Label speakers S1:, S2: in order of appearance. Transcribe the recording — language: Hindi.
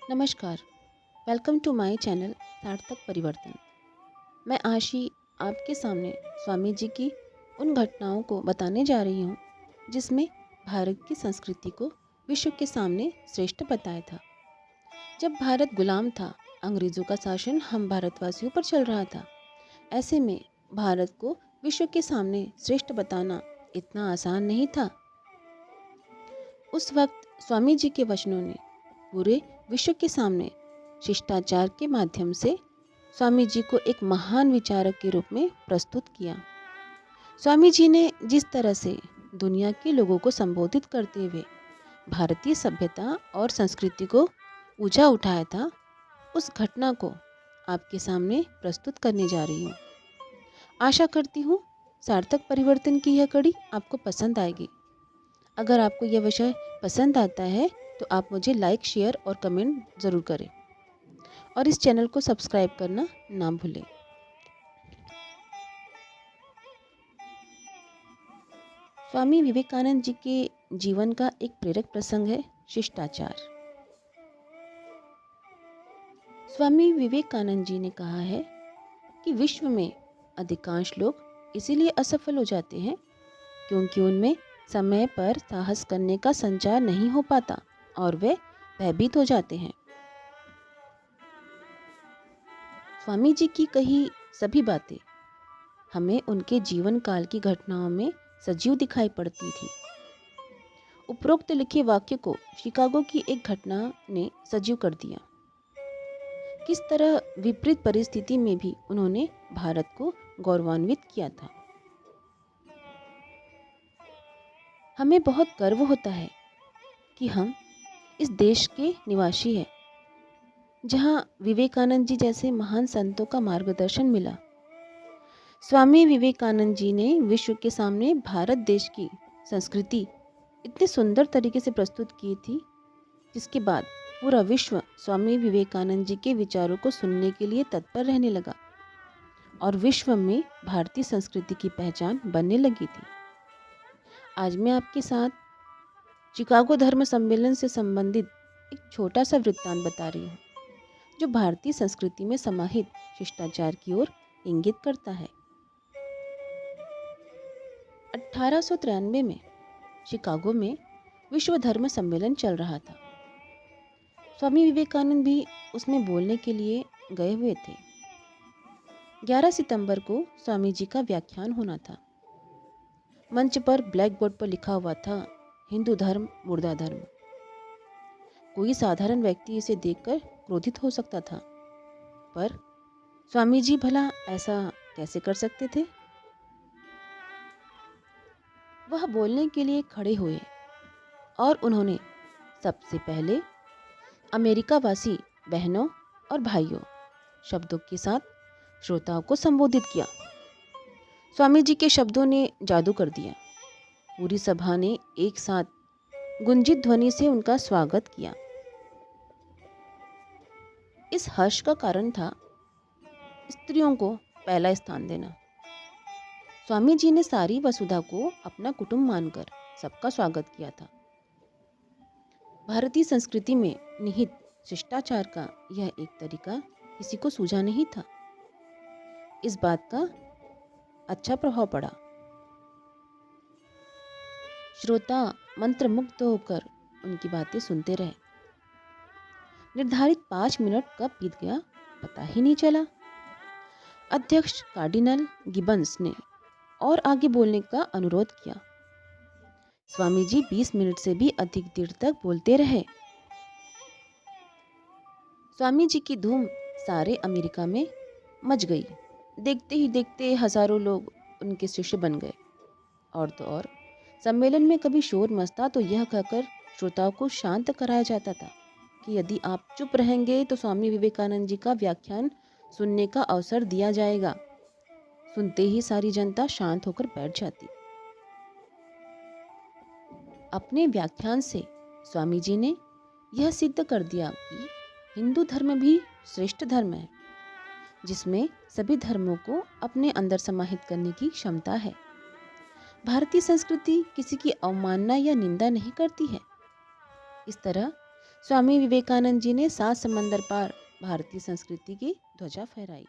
S1: नमस्कार। वेलकम टू माय चैनल सार्थक परिवर्तन। मैं आशी आपके सामने स्वामी जी की उन घटनाओं को बताने जा रही हूँ जिसमें भारत की संस्कृति को विश्व के सामने श्रेष्ठ बताया था। जब भारत गुलाम था, अंग्रेज़ों का शासन हम भारतवासियों पर चल रहा था। ऐसे में भारत को विश्व के सामने श्रेष्ठ बताना इतना आसान नहीं था। उस वक्त स्वामी जी के वचनों ने पूरे विश्व के सामने शिष्टाचार के माध्यम से स्वामी जी को एक महान विचारक के रूप में प्रस्तुत किया। स्वामी जी ने जिस तरह से दुनिया के लोगों को संबोधित करते हुए भारतीय सभ्यता और संस्कृति को ऊंचा उठाया था, उस घटना को आपके सामने प्रस्तुत करने जा रही हूँ। आशा करती हूँ सार्थक परिवर्तन की यह कड़ी आपको पसंद आएगी। अगर आपको यह विषय पसंद आता है तो आप मुझे लाइक, शेयर और कमेंट ज़रूर करें और इस चैनल को सब्सक्राइब करना ना भूलें। स्वामी विवेकानंद जी के जीवन का एक प्रेरक प्रसंग है शिष्टाचार। स्वामी विवेकानंद जी ने कहा है कि विश्व में अधिकांश लोग इसीलिए असफल हो जाते हैं क्योंकि उनमें समय पर साहस करने का संचार नहीं हो पाता और वे भयभीत हो जाते हैं। स्वामी जी की कही सभी बातें हमें उनके जीवन काल की घटनाओं में सजीव दिखाई पड़ती थी। उपरोक्त लिखे वाक्य को शिकागो की एक घटना ने सजीव कर दिया। किस तरह विपरीत परिस्थिति में भी उन्होंने भारत को गौरवान्वित किया था। हमें बहुत गर्व होता है कि हम इस देश के निवासी हैं जहां विवेकानंद जी जैसे महान संतों का मार्गदर्शन मिला। स्वामी विवेकानंद जी ने विश्व के सामने भारत देश की संस्कृति इतने सुंदर तरीके से प्रस्तुत की थी, जिसके बाद पूरा विश्व स्वामी विवेकानंद जी के विचारों को सुनने के लिए तत्पर रहने लगा और विश्व में भारतीय संस्कृति की पहचान बनने लगी थी। आज मैं आपके साथ शिकागो धर्म सम्मेलन से संबंधित एक छोटा सा वृत्तांत बता रही हूँ, जो भारतीय संस्कृति में समाहित शिष्टाचार की ओर इंगित करता है। 1893 में शिकागो में विश्व धर्म सम्मेलन चल रहा था। स्वामी विवेकानंद भी उसमें बोलने के लिए गए हुए थे। 11 सितंबर को स्वामी जी का व्याख्यान होना था। मंच पर ब्लैक बोर्ड पर लिखा हुआ था, हिंदू धर्म मुर्दा धर्म। कोई साधारण व्यक्ति इसे देखकर क्रोधित हो सकता था, पर स्वामी जी भला ऐसा कैसे कर सकते थे। वह बोलने के लिए खड़े हुए और उन्होंने सबसे पहले अमेरिकावासी बहनों और भाइयों शब्दों के साथ श्रोताओं को संबोधित किया। स्वामी जी के शब्दों ने जादू कर दिया। पूरी सभा ने एक साथ गुंजित ध्वनि से उनका स्वागत किया। इस हर्ष का कारण था स्त्रियों को पहला स्थान देना। स्वामी जी ने सारी वसुधा को अपना कुटुंब मानकर सबका स्वागत किया था। भारतीय संस्कृति में निहित शिष्टाचार का यह एक तरीका किसी को सूझा नहीं था। इस बात का अच्छा प्रभाव पड़ा। श्रोता मंत्रमुग्ध होकर उनकी बातें सुनते रहे। निर्धारित 5 मिनट कब बीत गया पता ही नहीं चला। अध्यक्ष कार्डिनल गिबन्स ने और आगे बोलने का अनुरोध किया। स्वामी जी 20 मिनट से भी अधिक देर तक बोलते रहे। स्वामी जी की धूम सारे अमेरिका में मच गई। देखते ही देखते हजारों लोग उनके शिष्य बन गए। और तो और सम्मेलन में कभी शोर मचता तो यह कहकर श्रोताओं को शांत कराया जाता था कि यदि आप चुप रहेंगे तो स्वामी विवेकानंद जी का व्याख्यान सुनने का अवसर दिया जाएगा। सुनते ही सारी जनता शांत होकर बैठ जाती। अपने व्याख्यान से स्वामी जी ने यह सिद्ध कर दिया कि हिंदू धर्म भी श्रेष्ठ धर्म है, जिसमें सभी धर्मों को अपने अंदर समाहित करने की क्षमता है। भारतीय संस्कृति किसी की अवमानना या निंदा नहीं करती है। इस तरह स्वामी विवेकानंद जी ने 7 समंदर पार भारतीय संस्कृति की ध्वजा फहराई।